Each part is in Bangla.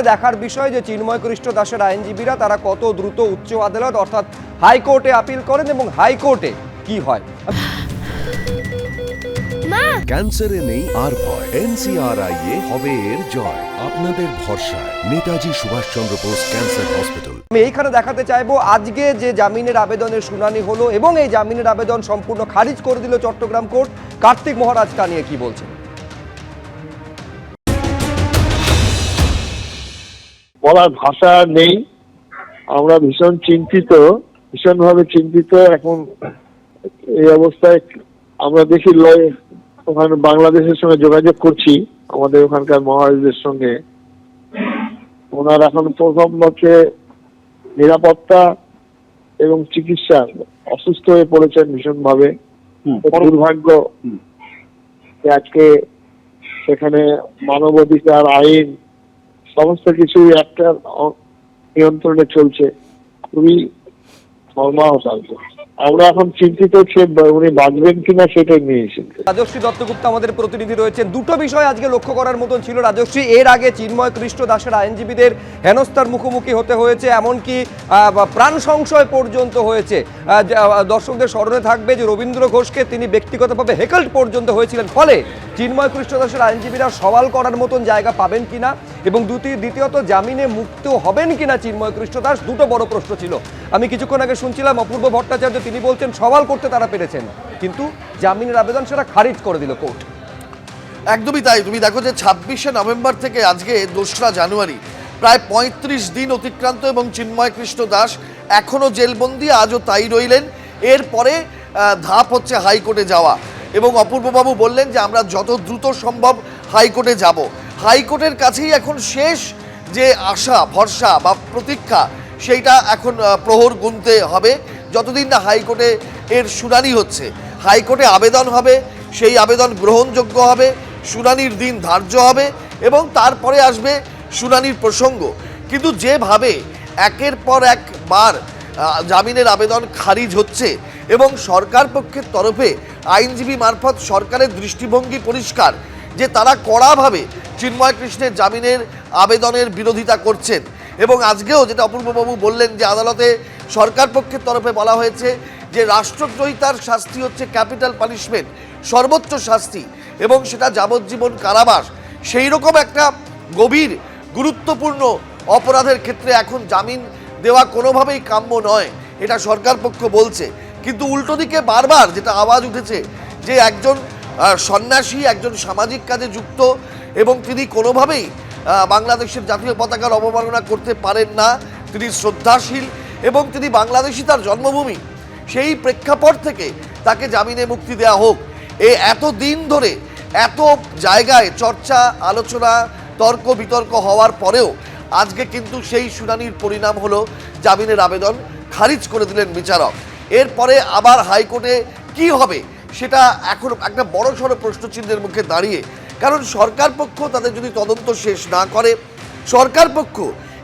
এইখানে দেখার বিষয় যে চিন্ময় কৃষ্ণ দাসের আইনজীবীরা তারা কত দ্রুত উচ্চ আদালত অর্থাৎ হাইকোর্টে আপিল করেন এবং হাইকোর্টে কি হয়। ক্যান্সারে নেই আর ভয়, NCRI হবে এর জয়। আপনাদের ভরসা নেতাজি সুভাষচন্দ্র বোস ক্যান্সার হসপিটাল। আমি এইখানে দেখাতে চাইবো আজকে যে জামিনের আবেদনের শুনানি হলো এবং এই জামিনের আবেদন সম্পূর্ণ খারিজ করে দিল চট্টগ্রাম কোর্ট। কার্তিক মহারাজ তা নিয়ে কি বলছেন? বলার ভাষা নেই। আমরা ভীষণভাবে চিন্তিত। এখন এই অবস্থায় আমরা দেখি ওখানে বাংলাদেশের সঙ্গে যোগাযোগ করছি, আমাদের ওখানকার মহারাজদের সঙ্গে। ওনার এখন প্রথম হচ্ছে নিরাপত্তা এবং চিকিৎসা, অসুস্থ হয়ে পড়েছেন ভীষণভাবে। দুর্ভাগ্য আজকে সেখানে মানবাধিকার, আইন সমস্ত কিছুই একটা নিয়ন্ত্রণে চলছে। খুবই মর্মাহত। আমরা এখন চিন্তিত উনি বাঁচবেন কিনা সেটাই নিয়ে এসেছি। রাজশ্রী দত্তগুপ্ত আমাদের প্রতিনিধি রয়েছেন। দুটো বিষয় আজকে লক্ষ্য করার মতন ছিল রাজশ্রী। এর আগে চিন্ময় কৃষ্ণ দাসের আইনজীবীদের হেনস্থার মুখোমুখি হতে হয়েছে, এমনকি প্রাণ সংশয় পর্যন্ত হয়েছে। দর্শকদের স্মরণে থাকবে যে রবীন্দ্র ঘোষকে তিনি ব্যক্তিগতভাবে হেকল্ড পর্যন্ত হয়েছিলেন। ফলে চিন্ময় কৃষ্ণ দাসের আইনজীবীরা সওয়াল করার মতন জায়গা পাবেন কিনা এবং দ্বিতীয়ত জামিনে মুক্ত হবেন কিনা চিন্ময় কৃষ্ণ দাস, দুটো বড় প্রশ্ন ছিল। আমি কিছুক্ষণ আগে শুনছিলাম অপূর্ব ভট্টাচার্য, তিনি বলছেন সওয়াল করতে তারা পেরেছেন, কিন্তু জামিনের আবেদন সেটা খারিজ করে দিল কোর্ট। একদমই তাই। তুমি দেখো যে 26শে নভেম্বর থেকে আজকে 2রা জানুয়ারি, প্রায় 35 দিন অতিক্রান্ত এবং চিন্ময় কৃষ্ণ দাস এখনো জেলবন্দি, আজও তাই রইলেন। এরপরে ধাপ হচ্ছে হাইকোর্টে যাওয়া, এবং অপূর্ববাবু বললেন যে আমরা যত দ্রুত সম্ভব হাইকোর্টে যাব। হাইকোর্টের কাছেই এখন শেষ যে আশা, ভরসা বা প্রতীক্ষা, সেইটা এখন প্রহর গুনতে হবে। যতদিন না হাইকোর্টে এর শুনানি হচ্ছে, হাইকোর্টে আবেদন হবে, সেই আবেদন গ্রহণযোগ্য হবে, শুনানির দিন ধার্য হবে এবং তারপরে আসবে শুনানির প্রসঙ্গ। কিন্তু যেভাবে একের পর একবার জামিনের আবেদন খারিজ হচ্ছে এবং সরকার পক্ষের তরফে আইনজীবী মারফত সরকারের দৃষ্টিভঙ্গি পরিষ্কার যে তারা কড়াভাবে চিন্ময় কৃষ্ণের জামিনের আবেদনের বিরোধিতা করছেন। এবং আজকেও যেটা অপূর্ববাবু বললেন যে আদালতে সরকার পক্ষের তরফে বলা হয়েছে যে রাষ্ট্রদ্রোহিতার শাস্তি হচ্ছে ক্যাপিটাল পানিশমেন্ট, সর্বোচ্চ শাস্তি, এবং সেটা যাবজ্জীবন কারাবাস। সেই রকম একটা গভীর গুরুত্বপূর্ণ অপরাধের ক্ষেত্রে এখন জামিন দেওয়া কোনোভাবেই কাম্য নয়, এটা সরকার পক্ষ বলছে। কিন্তু উল্টো দিকে বারবার যেটা আওয়াজ উঠেছে যে একজন সন্ন্যাসী, একজন সামাজিক কাজে যুক্ত এবং তিনি কোনোভাবেই বাংলাদেশের জাতীয় পতাকার অবমাননা করতে পারেন না, তিনি শ্রদ্ধাশীল এবং তিনি বাংলাদেশী তার জন্মভূমি, সেই প্রেক্ষাপট থেকে তাকে জামিনে মুক্তি দেওয়া হোক। এত দিন ধরে এত জায়গায় চর্চা, আলোচনা, তর্ক বিতর্ক হওয়ার পরেও আজকে কিন্তু সেই শুনানির পরিণাম হলো জামিনের আবেদন খারিজ করে দিলেন বিচারক। এরপরে আবার হাইকোর্টে কি হবে সেটা এখন একটা বড়সড় প্রশ্নচিহ্নের মুখে দাঁড়িয়ে, কারণ সরকার পক্ষ তাদের যদি তদন্ত শেষ না করে, সরকার পক্ষ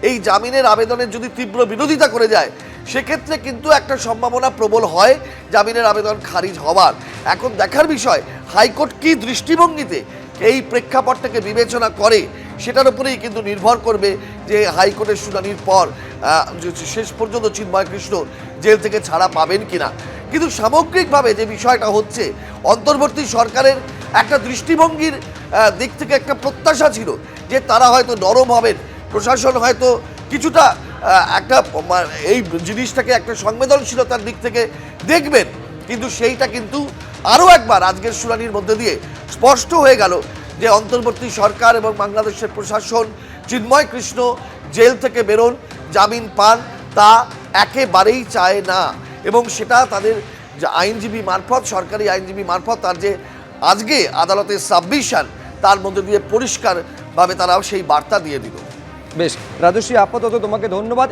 এই জামিনের আবেদনের যদি তীব্র বিরোধিতা করে যায়, সেক্ষেত্রে কিন্তু একটা সম্ভাবনা প্রবল হয় জামিনের আবেদন খারিজ হওয়ার। এখন দেখার বিষয় হাইকোর্ট কি দৃষ্টিভঙ্গিতে এই প্রেক্ষাপটটাকে বিবেচনা করে, সেটার উপরেই কিন্তু নির্ভর করবে যে হাইকোর্টের শুনানির পর শেষ পর্যন্ত চিন্ময় কৃষ্ণ জেল থেকে ছাড়া পাবেন কিনা। কিন্তু সামগ্রিকভাবে যে বিষয়টা হচ্ছে, অন্তর্বর্তী সরকারের একটা দৃষ্টিভঙ্গির দিক থেকে একটা প্রত্যাশা ছিল যে তারা হয়তো নরম হবেন, প্রশাসন হয়তো কিছুটা একটা এই জিনিসটাকে একটা সংবেদনশীলতার দিক থেকে দেখবেন। কিন্তু সেইটা কিন্তু আরও একবার আজকের শুনানির মধ্যে দিয়ে স্পষ্ট হয়ে গেল যে অন্তর্বর্তী সরকার এবং বাংলাদেশের প্রশাসন চিন্ময় কৃষ্ণ জেল থেকে বেরোন, জামিন পান, তা একেবারেই চায় না। এবং সেটা তাদের যে আইনজীবী মারফত, সরকারি আইনজীবী মারফত তার যে আজকে আদালতের সাবমিশন, তার মধ্যে দিয়ে পরিষ্কারভাবে তারা সেই বার্তা দিয়ে দিল। বেশ রাজশ্রী, আপাতত তোমাকে ধন্যবাদ।